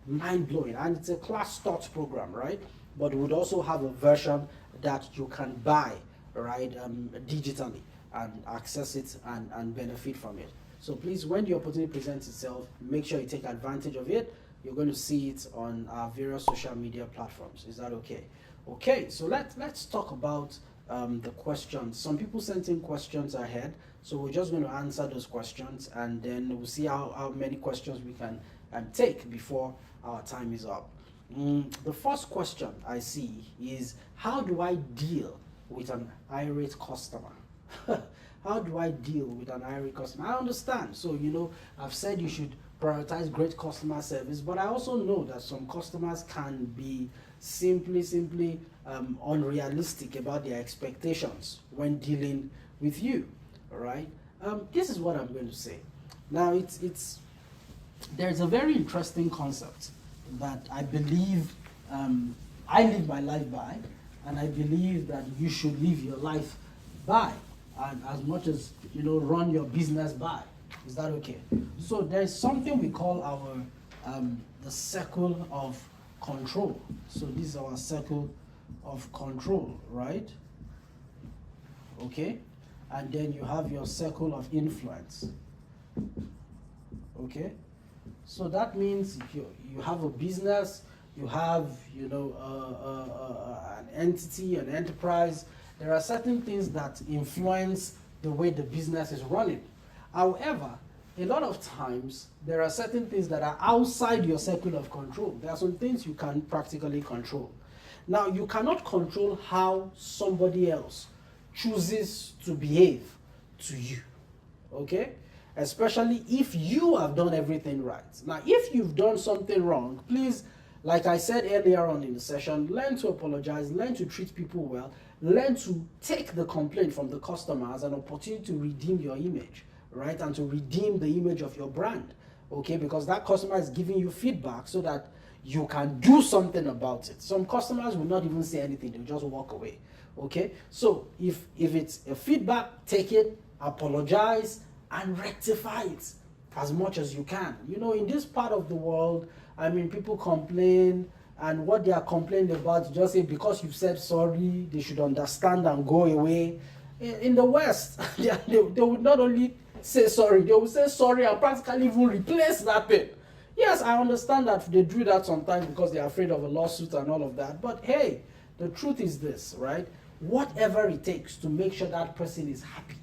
mind-blowing, and it's a class start program, right? But we would also have a version that you can buy, right, digitally, and access it and benefit from it. So please, when the opportunity presents itself, make sure you take advantage of it. You're going to see it on our various social media platforms. Is that okay? Okay, so let's talk about the questions. Some people sent in questions ahead, so we're just going to answer those questions, and then we'll see how many questions we can take before our time is up. The first question I see is, how do I deal with an irate customer? How do I deal with an irate customer? I understand. So, I've said you should prioritize great customer service, but I also know that some customers can be simply unrealistic about their expectations when dealing with you. All right. This is what I'm going to say. Now, there's a very interesting concept that I believe I live my life by, and I believe that you should live your life by, and as much as run your business by. Is that okay? So there's something we call our the circle of control. So this is our circle of control, right? Okay, and then you have your circle of influence. Okay, so that means if you have a business, you have an entity, an enterprise. There are certain things that influence the way the business is running. However, a lot of times there are certain things that are outside your circle of control. There are some things you can practically control. Now, you cannot control how somebody else chooses to behave to you, okay? Especially if you have done everything right. Now, if you've done something wrong, please, like I said earlier on in the session, learn to apologize, learn to treat people well, learn to take the complaint from the customer as an opportunity to redeem your image, right? And to redeem the image of your brand, okay? Because that customer is giving you feedback so that you can do something about it. Some customers will not even say anything, they'll just walk away, okay? So if it's a feedback, take it, apologize, and rectify it as much as you can. You know, in this part of the world, I mean, people complain, and what they are complaining about, just say because you've said sorry, they should understand and go away. In the West, they would not only say sorry, they will say sorry and practically even replace that thing. Yes, I understand that they do that sometimes because they are afraid of a lawsuit and all of that. But hey, the truth is this, right? Whatever it takes to make sure that person is happy,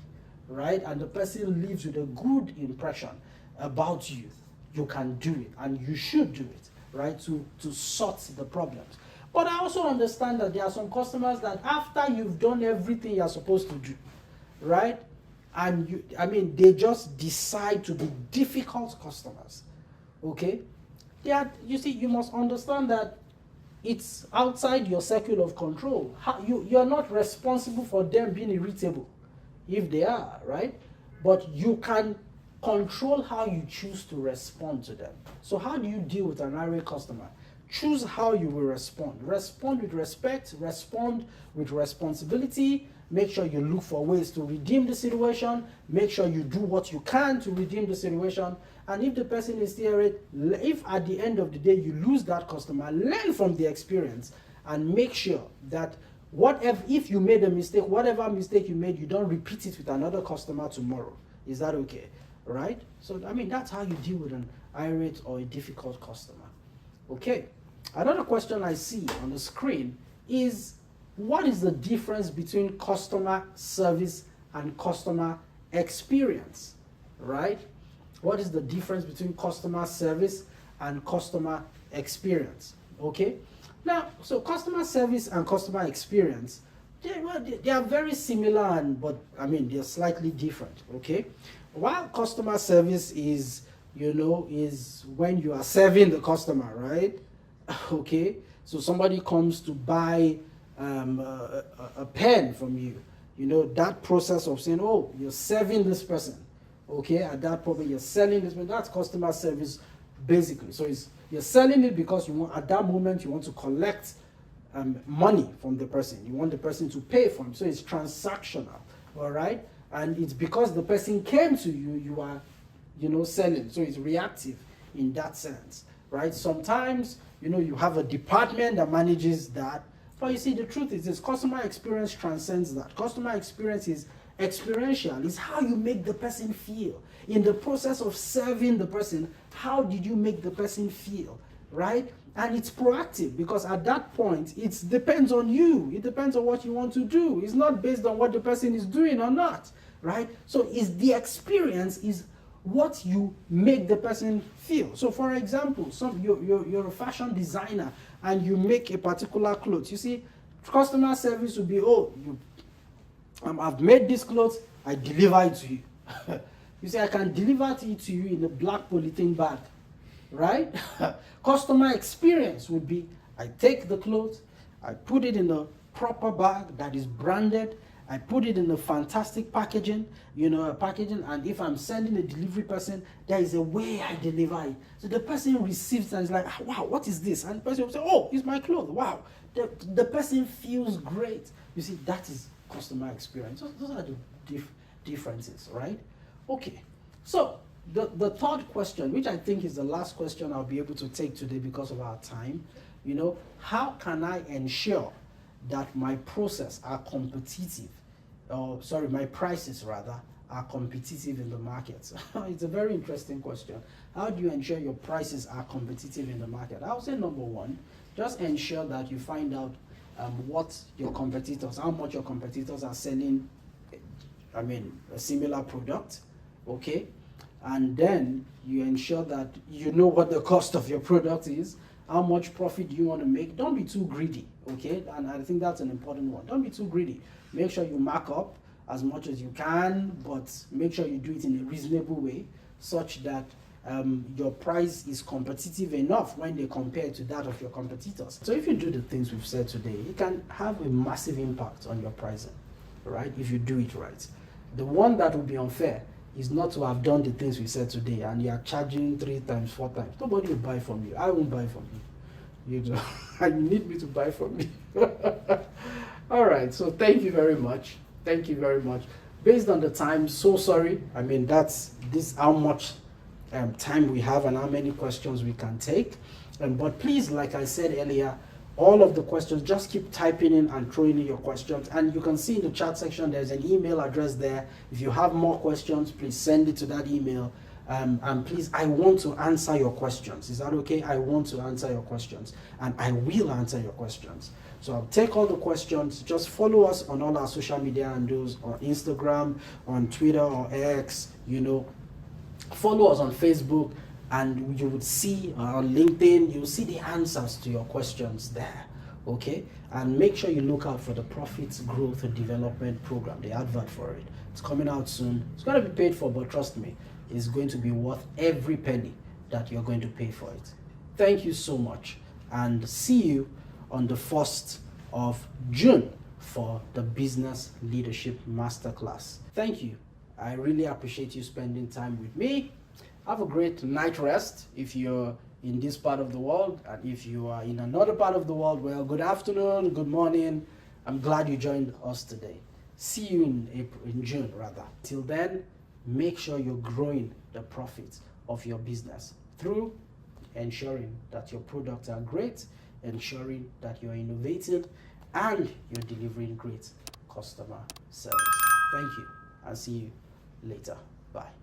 right? And the person lives with a good impression about you, you can do it and you should do it, right? To sort the problems. But I also understand that there are some customers that after you've done everything you're supposed to do, right? And they just decide to be difficult customers. Okay? You see, you must understand that it's outside your circle of control. You're not responsible for them being irritable, if they are, right? But you can control how you choose to respond to them. So how do you deal with an irate customer? Choose how you will respond. Respond with respect, respond with responsibility. Make sure you look for ways to redeem the situation. Make sure you do what you can to redeem the situation. And if the person is still irate, if at the end of the day you lose that customer, learn from the experience and make sure that if you made a mistake, whatever mistake you made, you don't repeat it with another customer tomorrow. Is that okay? Right? So, that's how you deal with an irate or a difficult customer. Okay. Another question I see on the screen is, what is the difference between customer service and customer experience? Right? What is the difference between customer service and customer experience? Okay. Now, so customer service and customer experience, they are very similar, but they're slightly different. Okay. While customer service is when you are serving the customer, right? Okay. So somebody comes to buy a pen from you. That process of saying, oh, you're serving this person. Okay, at that point, you're selling this, but that's customer service, basically. So you're selling it because at that moment you want to collect money from the person. You want the person to pay for it. So it's transactional, all right? And it's because the person came to you, you are, selling. So it's reactive in that sense, right? Sometimes, you have a department that manages that. But you see, the truth is this: customer experience transcends that. Customer experience is experiential. It's how you make the person feel. In the process of serving the person, how did you make the person feel, right? And it's proactive, because at that point, it depends on you. It depends on what you want to do. It's not based on what the person is doing or not, right? So the experience is what you make the person feel. So for example, you're a fashion designer and you make a particular clothes. You see, customer service would be, I've made this clothes, I deliver it to you. You see, I can deliver it to you in a black polythene bag, right? Customer experience would be, I take the clothes, I put it in a proper bag that is branded, I put it in a fantastic packaging, and if I'm sending a delivery person, there is a way I deliver it. So the person receives and is like, wow, what is this? And the person will say, oh, it's my clothes, wow. The person feels great. You see, that is customer experience. Those are the differences, right? Okay, so the third question, which I think is the last question I'll be able to take today because of our time, how can I ensure that my process are competitive, my prices rather, are competitive in the market? It's a very interesting question. How do you ensure your prices are competitive in the market? I would say number one, just ensure that you find out what your competitors, how much your competitors are selling, a similar product, okay? And then you ensure that you know what the cost of your product is, how much profit you want to make. Don't be too greedy, okay? And I think that's an important one. Don't be too greedy. Make sure you mark up as much as you can, but make sure you do it in a reasonable way, such that your price is competitive enough when they compare to that of your competitors. So if you do the things we've said today, it can have a massive impact on your pricing, right? If you do it right. The one that would be unfair is not to have done the things we said today and you are charging 3 times, 4 times. Nobody will buy from you. I won't buy from you. You know, and you need me to buy from me. All right, so thank you very much. Thank you very much. Based on the time, so sorry. I mean, that's this how much time we have and how many questions we can take. But please, like I said earlier, all of the questions, just keep typing in and throwing in your questions. And you can see in the chat section, there's an email address there. If you have more questions, please send it to that email. And please, I want to answer your questions. Is that okay? I want to answer your questions. And I will answer your questions. So I'll take all the questions. Just follow us on all our social media handles, on Instagram, on Twitter or X, you know. Follow us on Facebook, and you would see on LinkedIn, you'll see the answers to your questions there, okay? And make sure you look out for the Profits Growth and Development Program, the advert for it. It's coming out soon. It's going to be paid for, but trust me, it's going to be worth every penny that you're going to pay for it. Thank you so much, and see you on the 1st of June for the Business Leadership Masterclass. Thank you. I really appreciate you spending time with me. Have a great night rest if you're in this part of the world, and if you are in another part of the world, well, good afternoon, good morning. I'm glad you joined us today. See you in June rather. Till then, make sure you're growing the profits of your business through ensuring that your products are great, ensuring that you're innovative, and you're delivering great customer service. Thank you, and see you later. Bye.